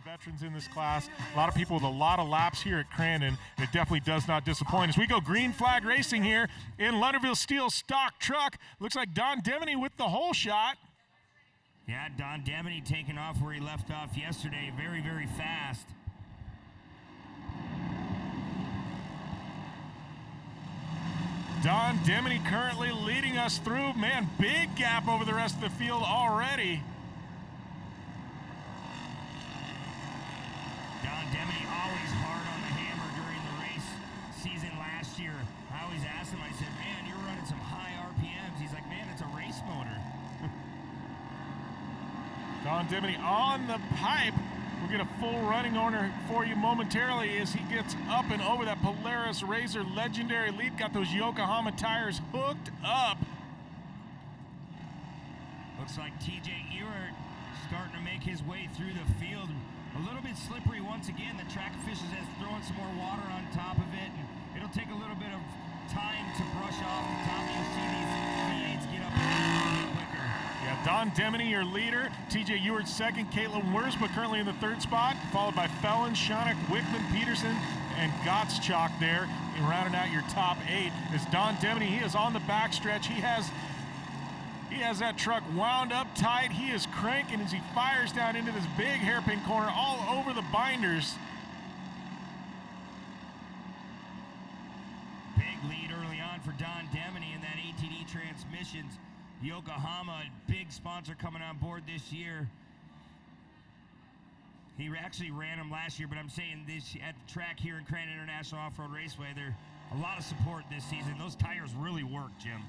veterans in this class, a lot of people with a lot of laps here at Crandon. It definitely does not disappoint. As we go green flag racing here in Lunderville Steel stock truck, looks like Don Demeny with the whole shot. Yeah, Don Demeny taking off where he left off yesterday, very, very fast. Don Demeny currently leading us through. Man, big gap over the rest of the field already. Don Demeny always hard on the hammer during the race season last year. I always asked him, I said, man, you're running some high RPMs. He's like, man, it's a race motor. Don Demeny on the pipe. We'll get a full running order for you momentarily as he gets up and over that Polaris Razor legendary lead. Got those Yokohama tires hooked up. Looks like TJ Ewert starting to make his way through the field. A little bit slippery once again. The track officials has throwing some more water on top of it. And it'll take a little bit of time to brush off the top. You'll see these V8s get up a little bit quicker. Yeah, Don Demeny, your leader. TJ Ewert second. Caitlin Wurzba currently in the third spot, followed by Fellon, Schoeneck, Wickman, Peterson, and Gottschalk there, rounding out your top 8. As Don Demeny, he is on the backstretch. He has that truck wound up tight. He is cranking as he fires down into this big hairpin corner all over the binders. Big lead early on for Don Demeny in that ATD Transmissions. Yokohama, big sponsor coming on board this year. He actually ran them last year, but I'm saying this at the track here in Crandon International Off-Road Raceway, there's a lot of support this season. Those tires really work, Jim.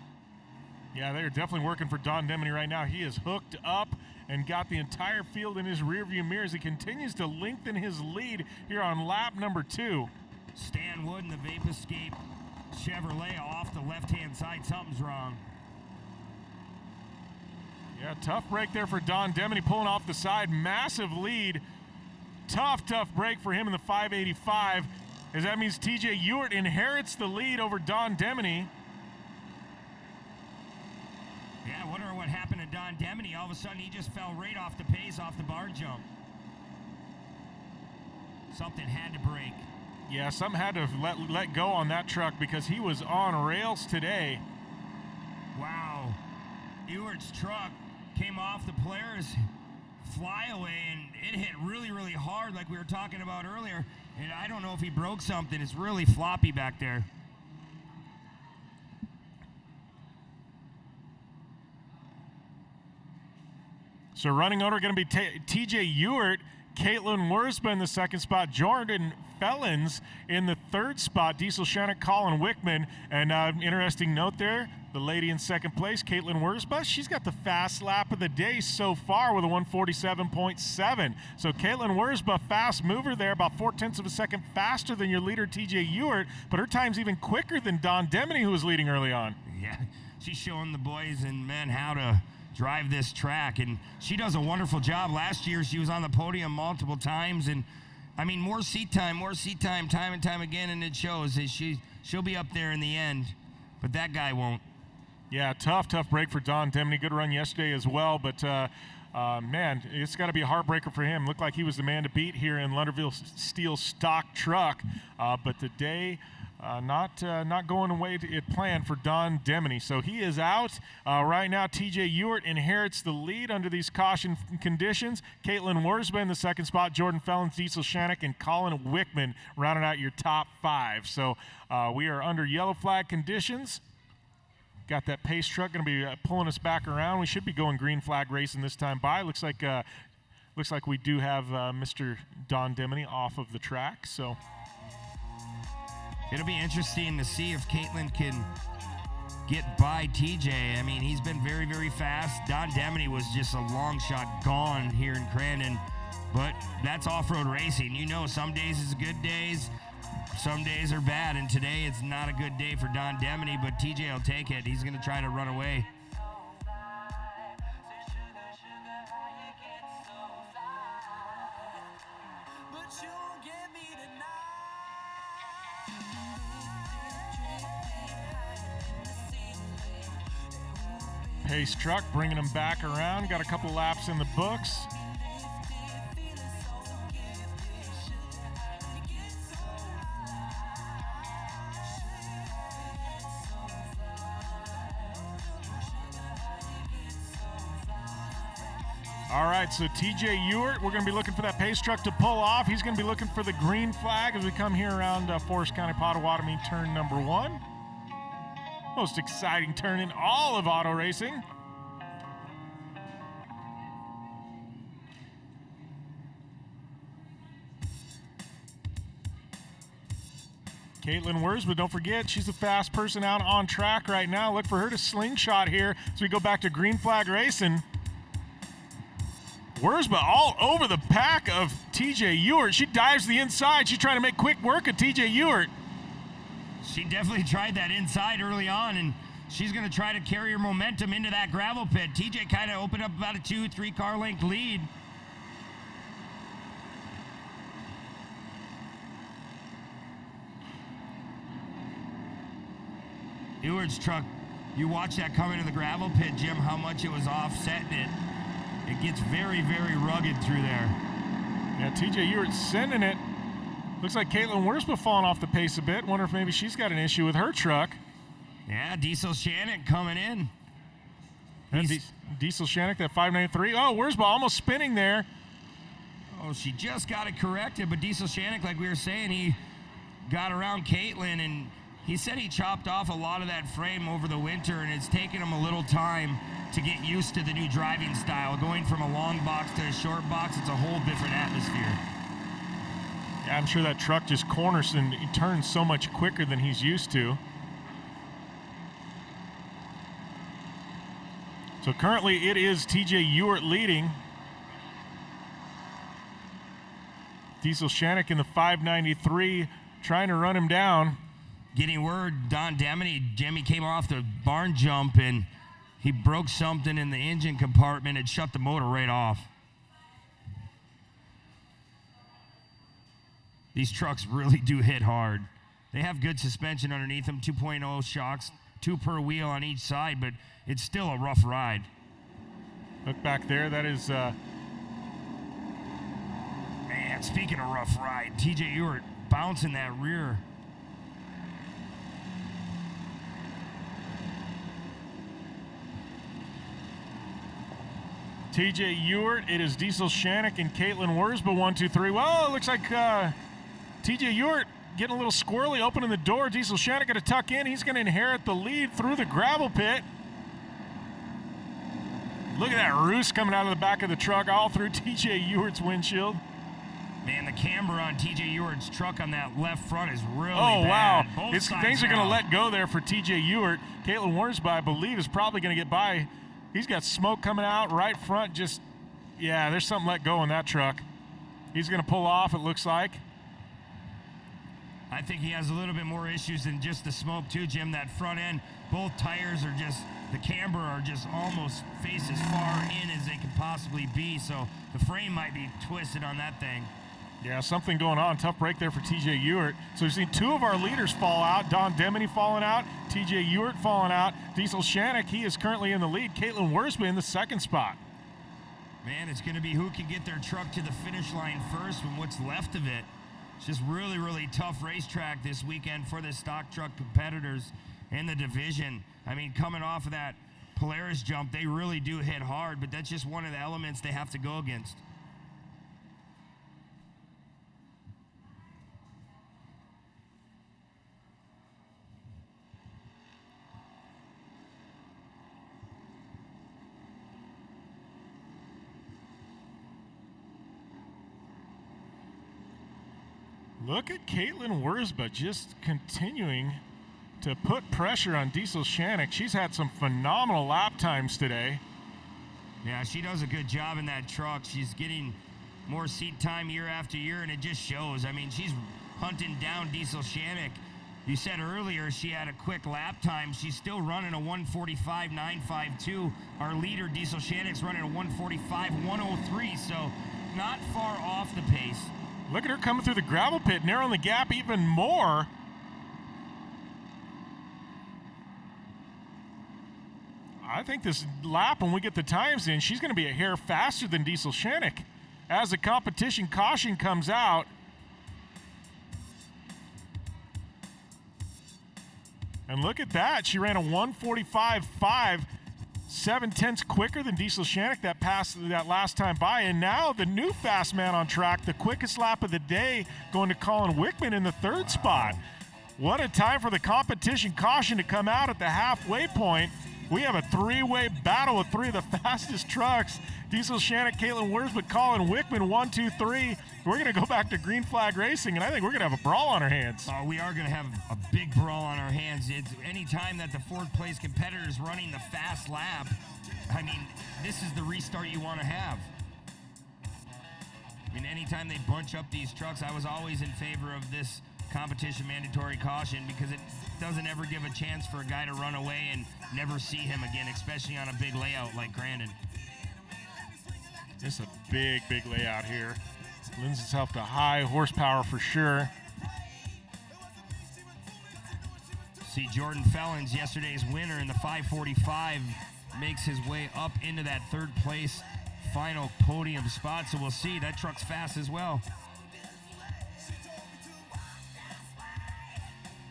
Yeah, they're definitely working for Don Demeny right now. He is hooked up and got the entire field in his rearview mirror as he continues to lengthen his lead here on lap number 2. Stan Wood in the Vape Escape Chevrolet off the left-hand side. Something's wrong. Yeah, tough break there for Don Demeny, pulling off the side. Massive lead. Tough break for him in the 585, as that means TJ Ewert inherits the lead over Don Demeny. Yeah, I wonder what happened to Don Demeny. All of a sudden, he just fell right off the pace, off the bar jump. Something had to break. Yeah, something had to let go on that truck because he was on rails today. Wow. Ewert's truck came off the Polaris flyaway, and it hit really, really hard like we were talking about earlier. And I don't know if he broke something. It's really floppy back there. So running order going to be TJ Ewert, Caitlin Wurzba in the second spot, Jordan Fellons in the third spot, Diesel Schoeneck, Colin Wickman. And interesting note there, the lady in second place, Caitlin Wurzba, she's got the fast lap of the day so far with a 147.7. So Caitlin Wurzba, fast mover there, about 0.4 of a second faster than your leader TJ Ewert, but her time's even quicker than Don Demeny, who was leading early on. Yeah, she's showing the boys and men how to drive this track, and she does a wonderful job. Last year she was on the podium multiple times, and I mean, more seat time, time and time again, and it shows. She'll be up there in the end, but that guy won't. Yeah, tough break for Don Demeny. Good run yesterday as well, but man, it's got to be a heartbreaker for him. Looked like he was the man to beat here in Lunderville Steel stock truck, but today not going the way it planned for Don Demeny. So he is out. Right now, TJ Ewert inherits the lead under these caution conditions. Caitlin Wurzba in the second spot, Jordan Fellons, Diesel Schoeneck, and Colin Wickman rounding out your top 5. So we are under yellow flag conditions. Got that pace truck going to be pulling us back around. We should be going green flag racing this time by. Looks like we do have Mr. Don Demeny off of the track. So it'll be interesting to see if Caitlin can get by TJ. I mean, he's been very, very fast. Don Demeny was just a long shot gone here in Crandon, but that's off-road racing. You know, some days is good days, some days are bad, and today it's not a good day for Don Demeny, but TJ will take it. He's going to try to run away. Pace truck bringing him back around. Got a couple laps in the books. All right, so TJ Ewart, we're going to be looking for that pace truck to pull off. He's going to be looking for the green flag as we come here around Forest County, Potawatomi, turn number 1. Most exciting turn in all of auto racing. Caitlin Wurzba, don't forget, she's a fast person out on track right now. Look for her to slingshot here as we go back to green flag racing. Wurzba all over the pack of TJ Ewart. She dives to the inside. She's trying to make quick work of TJ Ewart. She definitely tried that inside early on, and she's going to try to carry her momentum into that gravel pit. TJ kind of opened up about a 2-3 car length lead. Ewart's truck, you watch that come into the gravel pit, Jim, how much it was offsetting it. It gets very, very rugged through there. Yeah, TJ Ewart sending it. Looks like Caitlin Wurzba falling off the pace a bit. Wonder if maybe she's got an issue with her truck. Yeah, Diesel Shannon coming in. Diesel Shannon, that 593. Oh, Wurzba almost spinning there. Oh, she just got it corrected, but Diesel Shannon, like we were saying, he got around Caitlin, and he said he chopped off a lot of that frame over the winter, and it's taken him a little time to get used to the new driving style. Going from a long box to a short box, it's a whole different atmosphere. Yeah, I'm sure that truck just corners and he turns so much quicker than he's used to. So currently it is TJ Ewart leading. Diesel Shannick in the 593 trying to run him down. Getting word, Don Demeny, Jimmy came off the barn jump and he broke something in the engine compartment and shut the motor right off. These trucks really do hit hard. They have good suspension underneath them, 2.0 shocks, 2 per wheel on each side, but it's still a rough ride. Look back there, that is... Man, speaking of rough ride, TJ Ewart bouncing that rear. TJ Ewart, it is Diesel Shannick and Caitlin Wurzba, 1, 2, 3. Well, it looks like TJ Ewart getting a little squirrely, opening the door. Diesel Shannick going to tuck in. He's going to inherit the lead through the gravel pit. Look at that roost coming out of the back of the truck all through TJ Ewart's windshield. Man, the camber on TJ Ewart's truck on that left front is really bad. Wow. Things are going to let go there for TJ Ewart. Caitlin Wurzba, I believe, is probably going to get by. He's got smoke coming out right front. Just, yeah, there's something let go in that truck. He's going to pull off, it looks like. I think he has a little bit more issues than just the smoke too, Jim. That front end, both tires are just, the camber are just almost face as far in as they could possibly be. So the frame might be twisted on that thing. Yeah, something going on. Tough break there for TJ Ewart. So we've seen 2 of our leaders fall out. Don Demeny falling out. TJ Ewart falling out. Diesel Shannick, he is currently in the lead. Caitlin Wurzba in the 2nd spot. Man, it's going to be who can get their truck to the finish line first from what's left of it. It's just really, really tough racetrack this weekend for the stock truck competitors in the division. I mean, coming off of that Polaris jump, they really do hit hard, but that's just one of the elements they have to go against. Look at Caitlin Wurzba just continuing to put pressure on Diesel Shannick. She's had some phenomenal lap times today. Yeah, she does a good job in that truck. She's getting more seat time year after year, and it just shows. I mean, she's hunting down Diesel Shannick. You said earlier she had a quick lap time. She's still running a 1:45.952. Our leader, Diesel Shannick's running a 1:45.103, so not far off the pace. Look at her coming through the gravel pit, narrowing the gap even more. I think this lap, when we get the times in, she's going to be a hair faster than Diesel Shannick. As the competition caution comes out, and look at that. She ran a 1:45.5. 7/10 quicker than Diesel Shannick that last time by. And now the new fast man on track, the quickest lap of the day, going to Colin Wickman in the third spot. What a time for the competition caution to come out at the halfway point. We have a three-way battle with three of the fastest trucks. Diesel Shannick, Caitlin Wurzba, Colin Wickman, 1, 2, 3. We're going to go back to green flag racing, and I think we're going to have a brawl on our hands. We are going to have a big brawl on our hands. It's any time that the fourth place competitor is running the fast lap, I mean, this is the restart you want to have. I mean, anytime they bunch up these trucks, I was always in favor of this competition mandatory caution because it doesn't ever give a chance for a guy to run away and never see him again, especially on a big layout like Crandon. This is a big, big layout here. Lends itself to high horsepower for sure. See, Jordan Fellens, yesterday's winner in the 545, makes his way up into that third place final podium spot. So we'll see. That truck's fast as well.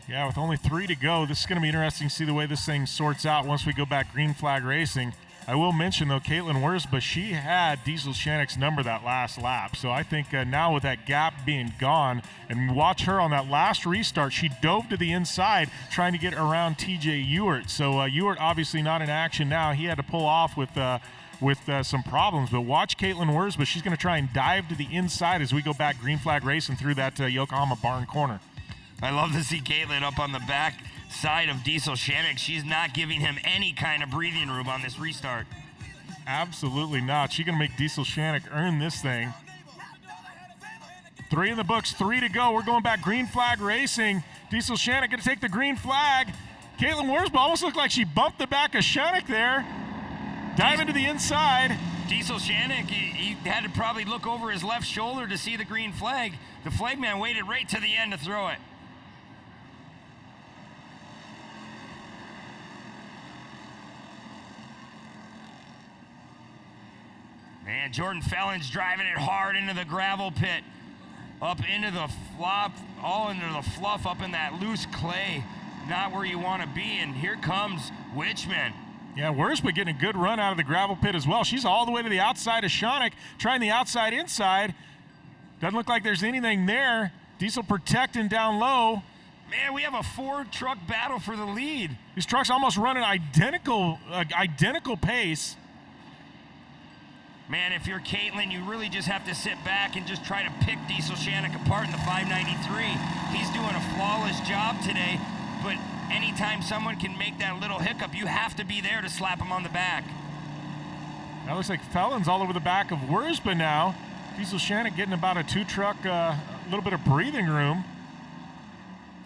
Yeah, with only 3 to go, this is going to be interesting to see the way this thing sorts out once we go back green flag racing. I will mention, though, Caitlin Wurzba, she had Diesel Shannick's number that last lap. So I think now with that gap being gone, and watch her on that last restart, she dove to the inside trying to get around TJ Ewart. So Ewart obviously not in action now. He had to pull off with some problems. But watch Caitlin Wurzba. She's going to try and dive to the inside as we go back green flag racing through that Yokohama barn corner. I love to see Caitlin up on the back side of Diesel Shannick. She's not giving him any kind of breathing room on this restart. Absolutely not. She's going to make Diesel Shannick earn this thing. 3 in the books, 3 to go. We're going back green flag racing. Diesel Shannick going to take the green flag. Caitlin Wurzba almost looked like she bumped the back of Shannick there. Diving to the inside. Diesel Shannick, he had to probably look over his left shoulder to see the green flag. The flagman waited right to the end to throw it. Man, Jordan Fellens driving it hard into the gravel pit. Up into the flop, all into the fluff, up in that loose clay. Not where you want to be, and here comes Wichman. Yeah, Wurzba getting a good run out of the gravel pit as well. She's all the way to the outside of Shannick, trying the outside inside. Doesn't look like there's anything there. Diesel protecting down low. Man, we have a 4-truck battle for the lead. These trucks almost running identical pace. Man, if you're Caitlin, you really just have to sit back and just try to pick Diesel Shannick apart in the 593. He's doing a flawless job today, but anytime someone can make that little hiccup, you have to be there to slap him on the back. That looks like Fellens all over the back of Wurzba now. Diesel Shannick getting about a 2-truck, little bit of breathing room.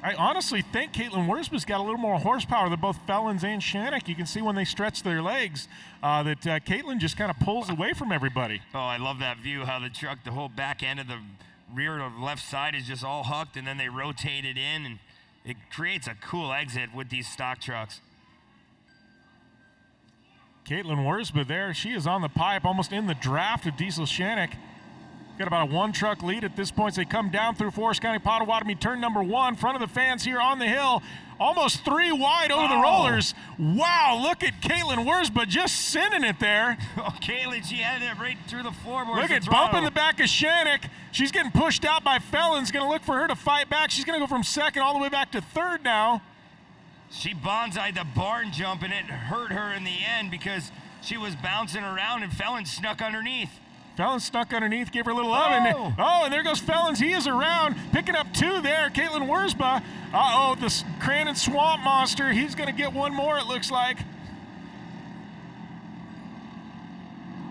I honestly think Caitlin Wurzba's got a little more horsepower than both Fellens and Shannick. You can see when they stretch their legs that Caitlin just kind of pulls away from everybody. Oh, I love that view, how the truck, the whole back end of the rear of the left side is just all hucked, and then they rotate it in, and it creates a cool exit with these stock trucks. Caitlin Wurzba there. She is on the pipe, almost in the draft of Diesel Shannick. Got about a 1-truck lead at this point. So they come down through Forest County, Potawatomi, turn number 1, front of the fans here on the hill. Almost 3 wide over the rollers. Wow, look at Caitlin Wurzba just sending it there. Oh, Caitlin, she had it right through the floorboards. Look at bumping the back of Shannick. She's getting pushed out by Fellens. Going to look for her to fight back. She's going to go from second all the way back to third now. She bonsai'd the barn jump, and it hurt her in the end because she was bouncing around, and Fellens snuck underneath. Fellens stuck underneath, gave her a little love. And there goes Fellens. He is around, picking up 2 there. Caitlin Wurzba. The Crandon Swamp Monster. He's going to get 1 more, it looks like.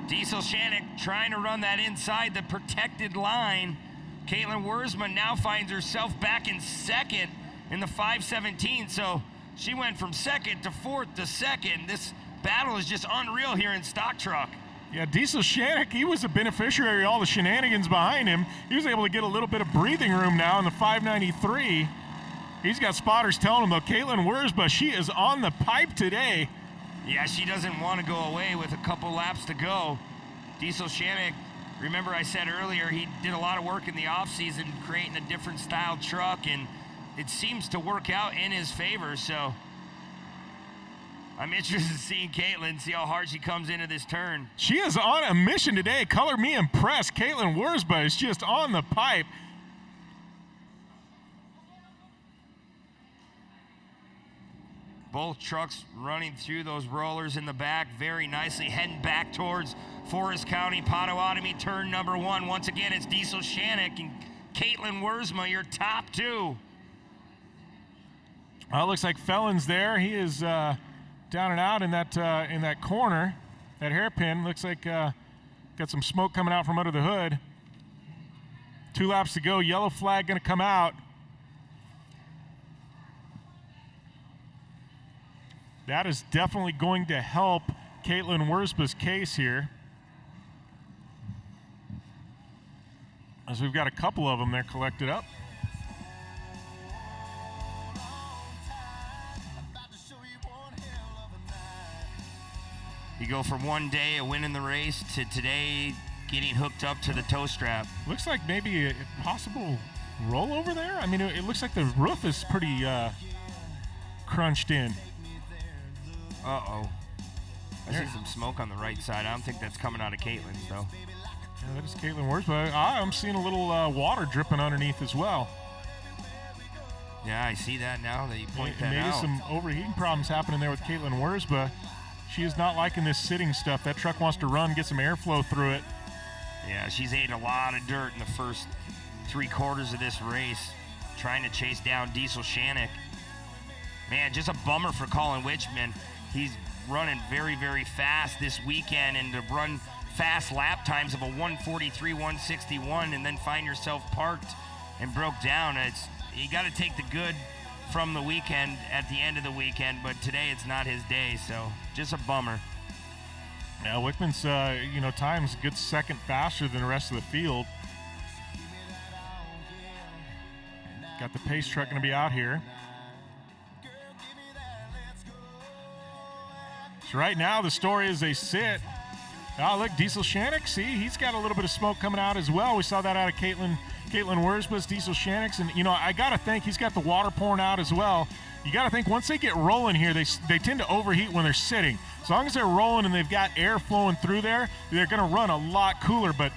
Diesel Shannick trying to run that inside the protected line. Caitlin Wurzba now finds herself back in second in the 517. So she went from second to fourth to second. This battle is just unreal here in stock truck. Yeah, Diesel Shannick, he was a beneficiary of all the shenanigans behind him. He was able to get a little bit of breathing room now in the 593. He's got spotters telling him, though, Caitlin Wurzba, she is on the pipe today. Yeah, she doesn't want to go away with a couple laps to go. Diesel Shannick, remember I said earlier, he did a lot of work in the offseason creating a different style truck, and it seems to work out in his favor. So I'm interested in seeing Caitlin, see how hard she comes into this turn. She is on a mission today. Color me impressed. Caitlin Wurzba is just on the pipe. Both trucks running through those rollers in the back very nicely, heading back towards Forest County Potawatomi, turn number 1. Once again, it's Diesel Shannick and Caitlin Wurzma, your top 2. Well, it looks like Felon's there. He is down and out in that corner. That hairpin looks like got some smoke coming out from under the hood. 2 laps to go. Yellow flag going to come out. That is definitely going to help Caitlin Wurzba's case here, as we've got a couple of them there collected up. You go from one day of winning the race to today getting hooked up to the tow strap. Looks like maybe a possible rollover there. I mean, it looks like the roof is pretty crunched in. Uh-oh. I see some smoke on the right side. I don't think that's coming out of Caitlin's, though. Yeah, that is Caitlin Wurzba. I'm seeing a little water dripping underneath as well. Yeah, I see that now that you point that maybe out. some overheating problems happening there with Caitlin Wurzba. She is not liking this sitting stuff. That truck wants to run, get some airflow through it. Yeah, she's ate a lot of dirt in the first 3/4 of this race, trying to chase down Diesel Shannick. Man, just a bummer for Colin Wichman. He's running very, very fast this weekend, and to run fast lap times of a 1:43, 1:61, and then find yourself parked and broke down. You got to take the good from the weekend at the end of the weekend, but today it's not his day, so just a bummer. Yeah, Wickman's time's a good second faster than the rest of the field. Got the pace truck going to be out here. So right now the story is they sit. Oh, look, Diesel Shannick, see, he's got a little bit of smoke coming out as well. We saw that out of Caitlin Wurzba's, Diesel Shannick's, and I got to think he's got the water pouring out as well. You got to think once they get rolling here, they tend to overheat when they're sitting. As long as they're rolling and they've got air flowing through there, they're going to run a lot cooler. But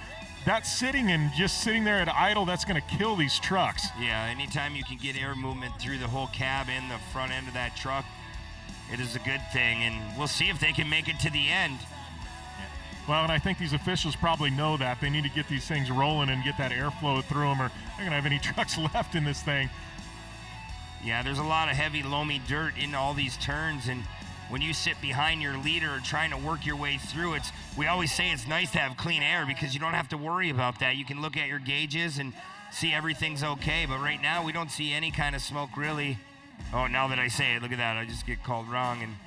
that sitting and just sitting there at idle, that's going to kill these trucks. Yeah, anytime you can get air movement through the whole cab and the front end of that truck, it is a good thing, and we'll see if they can make it to the end. Well, and I think these officials probably know that. They need to get these things rolling and get that airflow through them, or they're going to have any trucks left in this thing. Yeah, there's a lot of heavy, loamy dirt in all these turns, and when you sit behind your leader trying to work your way through, we always say it's nice to have clean air because you don't have to worry about that. You can look at your gauges and see everything's okay, but right now we don't see any kind of smoke really. Oh, now that I say it, look at that. I just get called wrong, and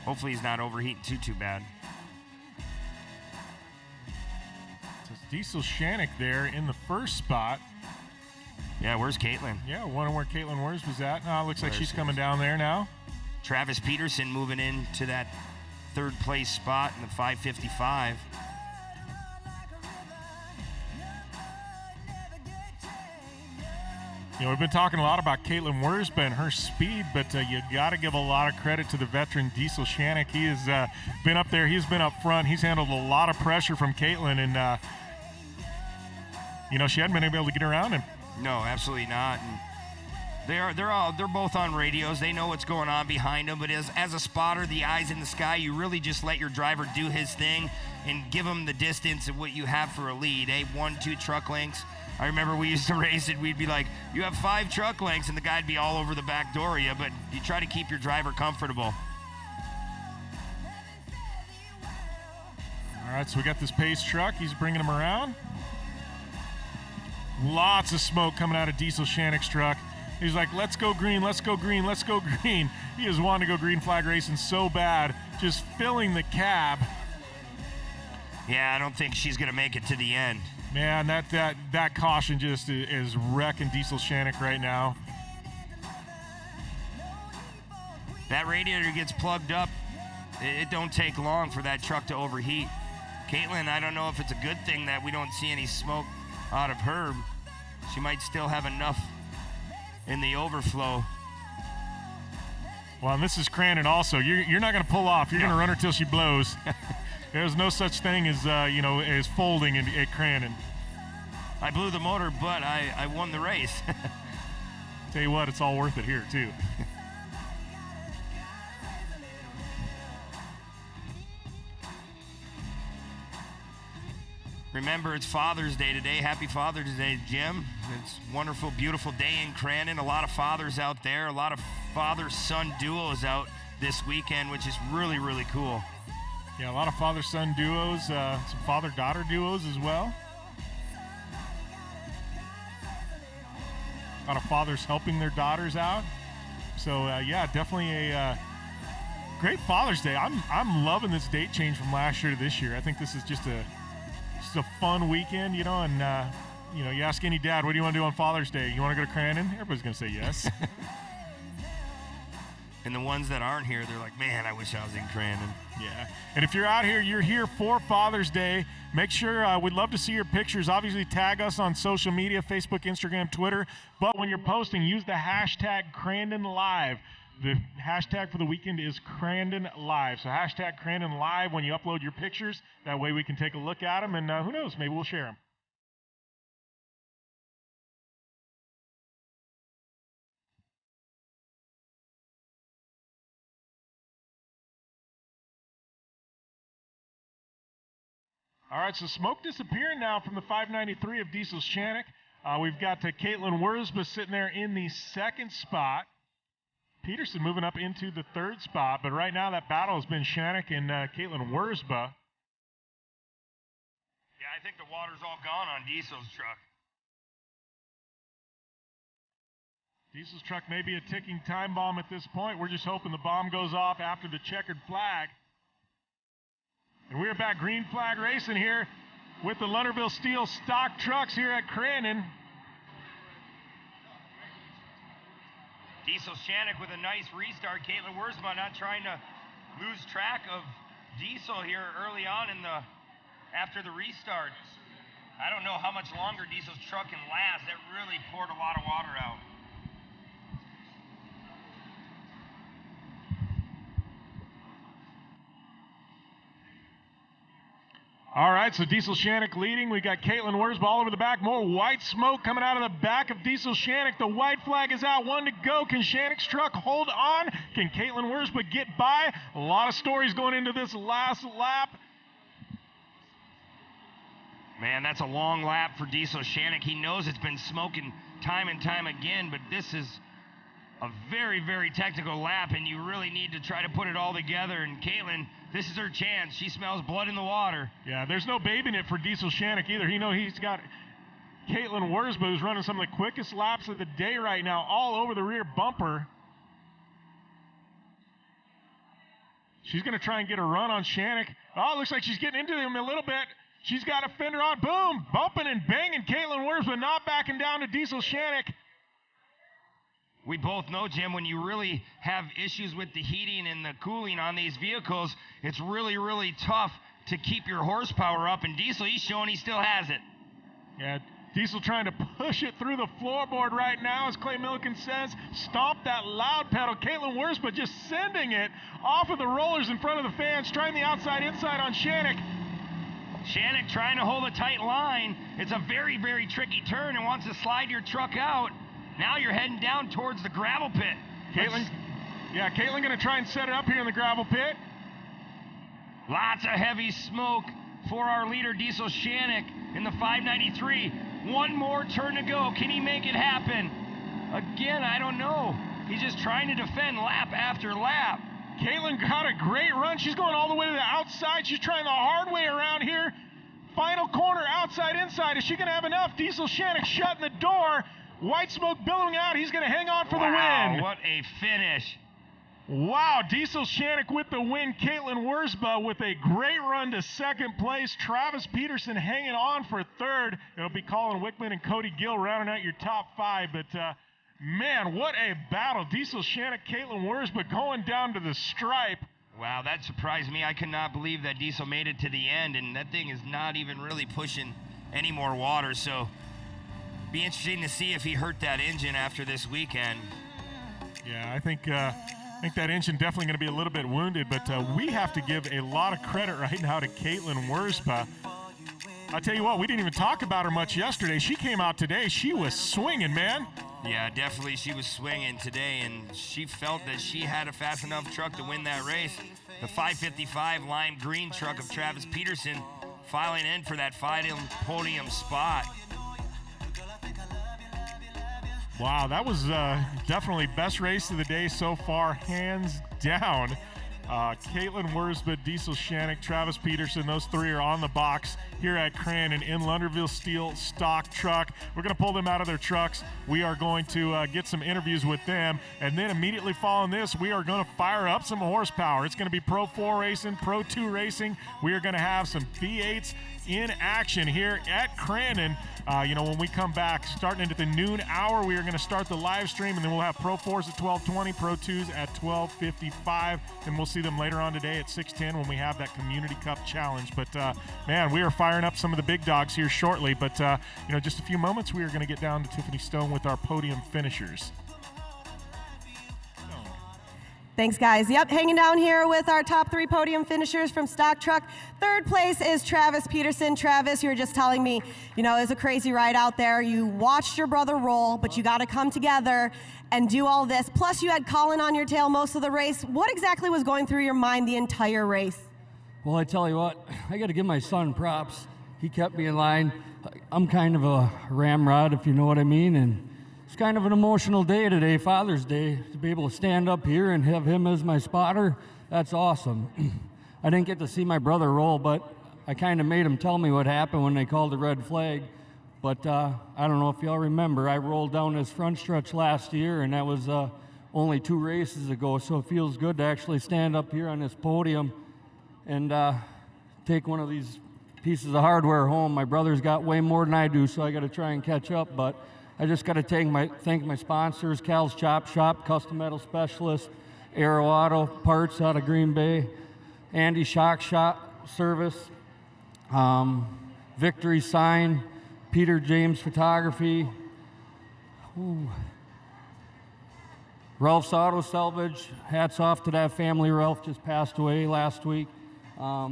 hopefully he's not overheating too bad. So it's Diesel Shannick there in the first spot. Yeah, where's Caitlin? Yeah, wondering where Caitlin Wurz was at. It looks like she's coming down there now. Travis Peterson moving into that third place spot in the 5:55. We've been talking a lot about Caitlin Wurzba and her speed, but you got to give a lot of credit to the veteran Diesel Shannick. He has been up there. He's been up front. He's handled a lot of pressure from Caitlin, and she hadn't been able to get around him. No, absolutely not. And they're both on radios. They know what's going on behind them. But as a spotter, the eyes in the sky, you really just let your driver do his thing and give him the distance of what you have for a lead. 1, 2 truck lengths. I remember we used to race it. We'd be like, you have 5 truck lengths, and the guy'd be all over the back door of you. But you try to keep your driver comfortable. All right, so we got this pace truck. He's bringing him around. Lots of smoke coming out of Diesel Shannick's truck. He's like, let's go green, let's go green, let's go green. He is wanting to go green flag racing so bad, just filling the cab. Yeah, I don't think she's going to make it to the end. Man, that caution just is wrecking Diesel Shannick right now. That radiator gets plugged up. It don't take long for that truck to overheat. Caitlin, I don't know if it's a good thing that we don't see any smoke out of her. She might still have enough in the overflow. Well, and this is Crandon also. You're not going to pull off. You're going to run her till she blows. There's no such thing as, as folding at Crandon. I blew the motor, but I won the race. Tell you what, it's all worth it here, too. Remember, it's Father's Day today. Happy Father's Day, Jim. It's a wonderful, beautiful day in Crandon. A lot of fathers out there. A lot of father-son duos out this weekend, which is really, really cool. Yeah, a lot of father-son duos, some father-daughter duos as well. A lot of fathers helping their daughters out. So, definitely a great Father's Day. I'm loving this date change from last year to this year. I think this is just a fun weekend, and, you ask any dad, what do you want to do on Father's Day? You want to go to Crandon? Everybody's going to say yes. And the ones that aren't here, they're like, man, I wish I was in Crandon. Yeah. And if you're out here, you're here for Father's Day, make sure, we'd love to see your pictures. Obviously, tag us on social media, Facebook, Instagram, Twitter. But when you're posting, use the hashtag Crandon Live. The hashtag for the weekend is Crandon Live. So hashtag Crandon Live when you upload your pictures. That way we can take a look at them, and who knows, maybe we'll share them. All right, so smoke disappearing now from the 593 of Diesel Shannick. We've got Caitlin Wurzba sitting there in the second spot. Peterson moving up into the third spot, but right now that battle has been Shannick and Caitlin Wurzba. Yeah, I think the water's all gone on Diesel's truck. Diesel's truck may be a ticking time bomb at this point. We're just hoping the bomb goes off after the checkered flag. And we're back green flag racing here with the Lunderville Steel stock trucks here at Crandon. Diesel Shannick with a nice restart. Caitlin Wurzba not trying to lose track of Diesel here early on after the restart. I don't know how much longer Diesel's truck can last. That really poured a lot of water out. All right, so Diesel Shannick leading. We got Caitlin Wurzba all over the back. More white smoke coming out of the back of Diesel Shannick. The white flag is out. One to go. Can Shannick's truck hold on? Can Caitlin Wurzba get by? A lot of stories going into this last lap. Man, that's a long lap for Diesel Shannick. He knows it's been smoking time and time again, but this is a very, very technical lap, and you really need to try to put it all together. And Caitlin, this is her chance. She smells blood in the water. Yeah, there's no babying it for Diesel Shannick either. He's got Caitlin Wurzba, who's running some of the quickest laps of the day right now, all over the rear bumper. She's going to try and get a run on Shannick. Oh, looks like she's getting into him a little bit. She's got a fender on. Boom! Bumping and banging Caitlin Wurzba, not backing down to Diesel Shannick. We both know, Jim, when you really have issues with the heating and the cooling on these vehicles, it's really, really tough to keep your horsepower up. And Diesel, he's showing he still has it. Yeah, Diesel trying to push it through the floorboard right now, as Clay Milliken says. Stomp that loud pedal. Caitlin Wurzba just sending it off of the rollers in front of the fans, trying the outside-inside on Shannick. Shannick trying to hold a tight line. It's a very, very tricky turn and wants to slide your truck out. Now you're heading down towards the gravel pit. Caitlin going to try and set it up here in the gravel pit. Lots of heavy smoke for our leader, Diesel Shannick, in the 593. One more turn to go. Can he make it happen? Again, I don't know. He's just trying to defend lap after lap. Caitlin got a great run. She's going all the way to the outside. She's trying the hard way around here. Final corner, outside, inside. Is she going to have enough? Diesel Shannick shutting the door. White smoke billowing out. He's going to hang on for the win. What a finish. Wow, Diesel Shannick with the win. Caitlin Wurzba with a great run to second place. Travis Peterson hanging on for third. It'll be Colin Wickman and Cody Gill rounding out your top five. But, man, what a battle. Diesel Shannick, Caitlin Wurzba going down to the stripe. Wow, that surprised me. I could not believe that Diesel made it to the end, and that thing is not even really pushing any more water. So be interesting to see if he hurt that engine after this weekend. Yeah, I think think that engine definitely going to be a little bit wounded, but we have to give a lot of credit right now to Caitlin Wurzba. I tell you what, we didn't even talk about her much yesterday. She came out today. She was swinging, man. Yeah, definitely she was swinging today, and she felt that she had a fast enough truck to win that race. The 555 lime green truck of Travis Peterson filing in for that podium spot. Wow, that was definitely best race of the day so far, hands down. Caitlin Wurzba, Diesel Shannick, Travis Peterson, those three are on the box here at Crandon in Lunderville Steel stock truck. We're going to pull them out of their trucks. We are going to get some interviews with them, and then immediately following this, we are going to fire up some horsepower. It's going to be Pro 4 racing, Pro 2 racing. We are going to have some V8s in action here at Crandon. When we come back, starting into the noon hour, we are going to start the live stream, and then we'll have Pro 4s at 12:20, Pro 2s at 12:55, and we'll see them later on today at 6:10 when we have that Community Cup Challenge. But, man, we are firing up some of the big dogs here shortly. But, just a few moments, we are going to get down to Tiffany Stone with our podium finishers. Thanks, guys. Yep, hanging down here with our top three podium finishers from stock truck. Third place is Travis Peterson. Travis, you were just telling me, it was a crazy ride out there. You watched your brother roll, but you got to come together and do all this. Plus, you had Colin on your tail most of the race. What exactly was going through your mind the entire race? Well, I tell you what, I got to give my son props. He kept me in line. I'm kind of a ramrod, if you know what I mean, and it's kind of an emotional day today, Father's Day, to be able to stand up here and have him as my spotter. That's awesome. I didn't get to see my brother roll, but I kind of made him tell me what happened when they called the red flag. But I don't know if y'all remember, I rolled down this front stretch last year, and that was only 2 races ago, so it feels good to actually stand up here on this podium and take one of these pieces of hardware home. My brother's got way more than I do, so I got to try and catch up, but I just got to thank my sponsors, Cal's Chop Shop, Custom Metal Specialist, Aero Auto Parts out of Green Bay, Andy Shock Shop Service, Victory Sign, Peter James Photography, Ralph's Auto Salvage. Hats off to that family. Ralph just passed away last week. I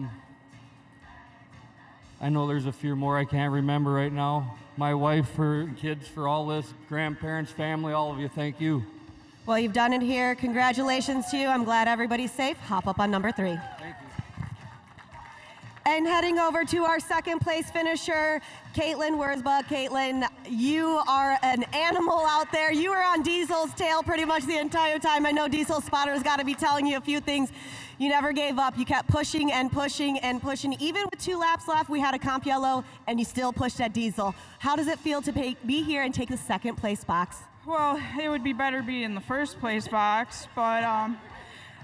know there's a few more I can't remember right now. My wife, for kids, for all this, grandparents, family, all of you, thank you. Well, you've done it here. Congratulations to you. I'm glad everybody's safe. Hop up on number 3. Thank you. And heading over to our second place finisher, Caitlin Wurzba. Caitlin, you are an animal out there. You were on Diesel's tail pretty much the entire time. I know Diesel Spotter's got to be telling you a few things. You never gave up. You kept pushing and pushing and pushing. Even with 2 laps left, we had a comp yellow, and you still pushed at Diesel. How does it feel to be here and take the second place box? Well, it would be better be in the first place box, but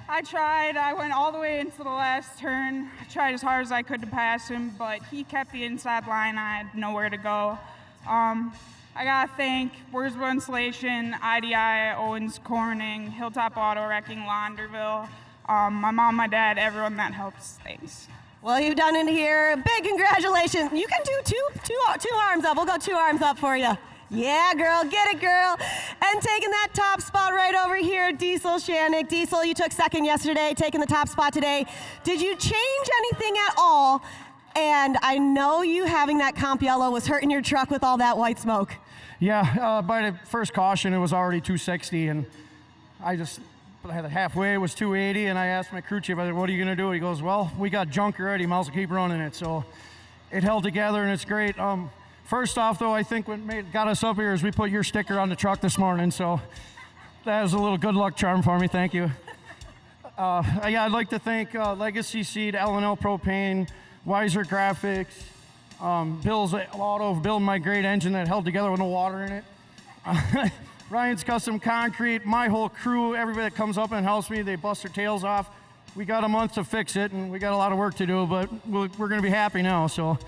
I tried. I went all the way into the last turn. I tried as hard as I could to pass him, but he kept the inside line. I had nowhere to go. I got to thank Wurzba Insulation, IDI, Owens Corning, Hilltop Auto Wrecking, Launderville, my mom, my dad, everyone that helps. Thanks. Well, you've done it here. Big congratulations. You can do two arms up. We'll go 2 arms up for you. Yeah, girl, get it, girl. And taking that top spot right over here, Diesel Shannick. Diesel, you took second yesterday, taking the top spot today. Did you change anything at all? And I know you having that comp yellow was hurting your truck with all that white smoke. Yeah, by the first caution, it was already 260, and halfway it was 280, and I asked my crew chief, I said, what are you going to do? He goes, well, we got junk already, might as well keep running it. So it held together, and it's great. First off, though, I think what got us up here is we put your sticker on the truck this morning, so that was a little good luck charm for me. Thank you. I'd like to thank Legacy Seed, L&L Propane, Weiser Graphics, Bill's Auto, building my great engine that held together with no water in it. Ryan's Custom Concrete, my whole crew, everybody that comes up and helps me, they bust their tails off. We got a month to fix it, and we got a lot of work to do, but we're going to be happy now. So,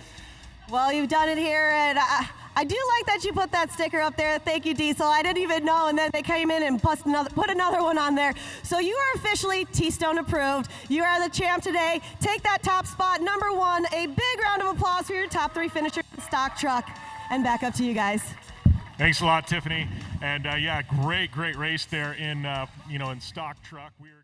well, you've done it here, and I do like that you put that sticker up there. Thank you, Diesel. I didn't even know, and then they came in and put another one on there. So you are officially T-Stone approved. You are the champ today. Take that top spot, number 1. A big round of applause for your top 3 finishers in stock truck. And back up to you guys. Thanks a lot, Tiffany. And yeah, great race there in in stock truck. We are.